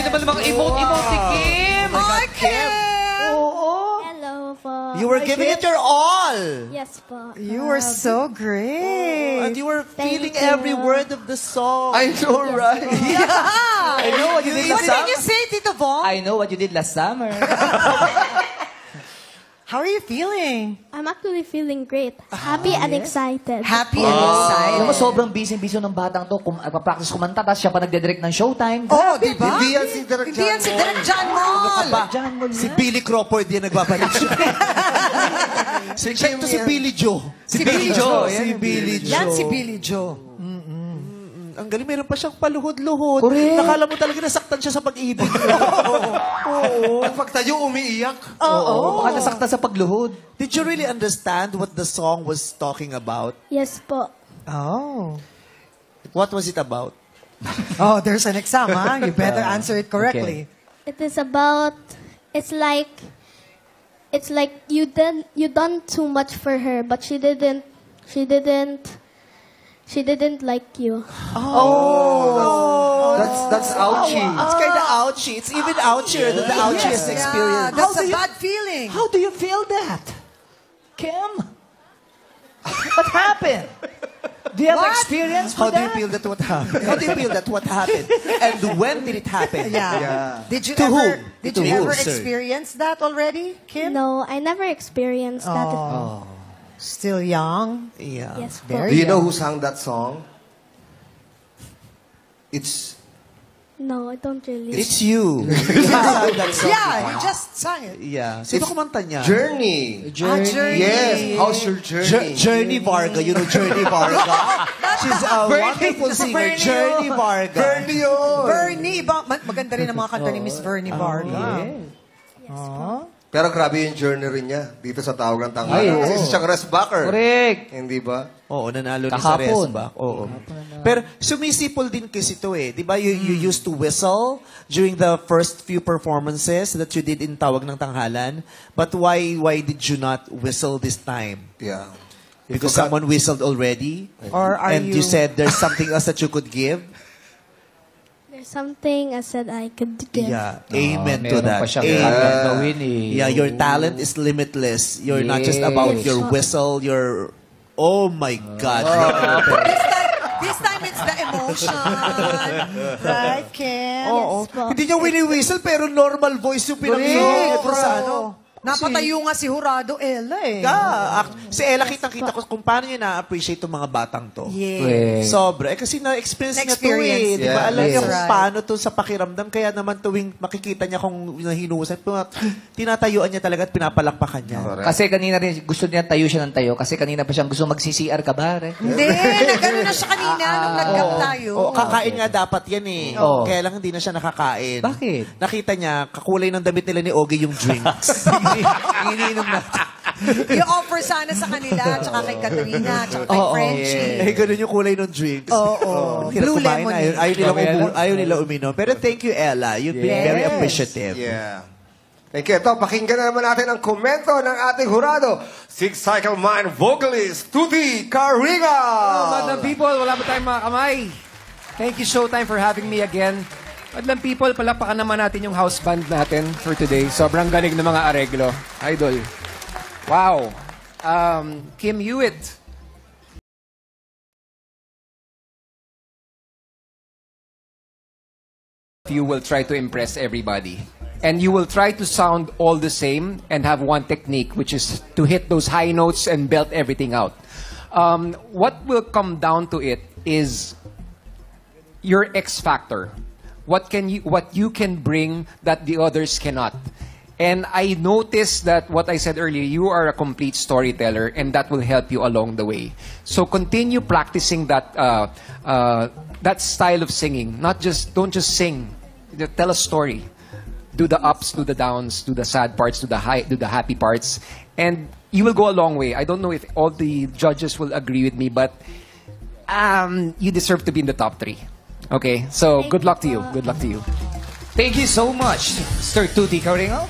naman mga emote si Kim. Hi, Kim! Hello po. You were giving it your all. Yes po. You were so great. And you were feeling you. every word of the song. I know, right? Yeah. I know what you did What last did summer. you say, Tito Bong? I know what you did last summer. How are you feeling? I'm actually feeling great. Happy and excited. Happy and excited. Alam mo, sobrang busy-busy ng batang to. Practice kumanta, tapos siya pa nagdedirect ng showtime. Oh, di ba? Hindi yan si Direk Hindi yan si Direk John Mall. John Mall Si yan. Billy Crawford yan nagbabalik siya. Check to si Billy Joe. Si Billy Joe. Si Billy Joe. Yan si Billy Joe. Ang galing, meron pa siyang paluhod-luhod. Correct. Nakala mo talaga nasaktan siya sa pag-ibig. Oo. Pagtayo, umiiyak. Oo. Baka nasaktan sa pagluhod. Did you really understand what the song was talking about? Yes po. Oh. What was it about? Oh, there's an exam, huh? You better answer it correctly. It is about, it's like you done too much for her, but she didn't like you. That's ouchy. It's kind of ouchy. It's even ouchier than the ouchiest experience. That's a bad feeling. How do you feel that? Kim? What happened? Do you have experience How for do you that? feel that what happened? How do you feel that what happened? And when did it happen? Yeah. Did you To ever whom? did To you whom, ever sir? experience that already, Kim? No, I never experienced that. Still young. Yeah. Yes po. Very Do you know young. who sang that song? It's No, I don't really. It's you. That song. Yeah, you just sang it. Yeah. Sino kumanta niya? Journey. Journey. Yes. How's your journey? Journey Varga. You know Journey Varga? She's a wonderful singer. Journey Varga. Journey yun. Bernie, maganda rin ang mga kanta ni Miss Bernie Varga. Pero grabe yung journey rin niya dito sa Tawag ng Ay, Tanghalan. oo. Kasi isa siyang Resbacker. Correct. Hindi ba? Oo, nanalo ni sa Kahapon. Resback. Oo. Pero sumisipol din kasi ito eh. Di ba you used to whistle during the first few performances that you did in Tawag ng Tanghalan? But why did you not whistle this time? Yeah. Because someone whistled already? Or are And you said there's something else that you could give? There's something I said I could give. Yeah. Amen to Meron that. pa siyang Amen. kayang gawin eh. Yeah, your talent is limitless. You're not just about Yes. your whistle, your... Oh my God. This time it's the emotion. Right, Kim? Oo. Yes po. Hindi niya wini-whistle pero normal voice yung pinag-iinit mo sa ano. Napatayo nga si Jurado Ella eh. Si Ella, kitang-kita ko kung paano niya na-appreciate itong mga batang to. Yeah. Sobra. Kasi na-experience niya to Na-experience. eh. Di ba? Yeah. Alam niya That's kung right. paano to sa pakiramdam. Kaya naman tuwing makikita niya kung nahinusan, tinatayuan niya talaga at pinapalakpakan niya. Kasi kanina rin, gusto niya tayo siya ng tayo. Kasi kanina pa siyang gusto mag-CCR ka ba? Hindi, nagano na siya kanina nung nag-gap tayo. Oo, kakain nga dapat yan eh. Oo. Kaya lang hindi na siya nakakain. Bakit? Nakita niya, kakulay ng damit nila ni Ogie yung drinks. Iniinom natin. I-offer sana sa kanila, tsaka kay Katrina, tsaka kay Frenchie. Eh, ganun yung kulay ng drinks. Oo. Hirap Blue kumain na. lemonade. Ayaw nila uminom. Pero thank you, Ella. You've been very appreciative. Yeah. Thank you. Ito, pakinggan na naman natin ang komento ng ating hurado. Six-cycle mind vocalist, Tuti Karinga. Madlang people, wala ba tayong mga kamay? Thank you, Showtime, for having me again. Madlang people, palapakan naman natin yung house band natin for today. Sobrang galing ng mga areglo. Idol. Wow. Kim Hewitt. You will try to impress everybody. And you will try to sound all the same and have one technique, which is to hit those high notes and belt everything out. What will come down to it is your X factor. What you can bring that the others cannot. And I noticed that what I said earlier, you are a complete storyteller, and that will help you along the way. So continue practicing that that style of singing. Don't just sing. Tell a story. Do the ups, do the downs, do the sad parts, do the happy parts, and you will go a long way. I don't know if all the judges will agree with me, but you deserve to be in the top 3. Okay, so good luck to you. Good luck to you. Thank you so much, Sir Tuti Karinga.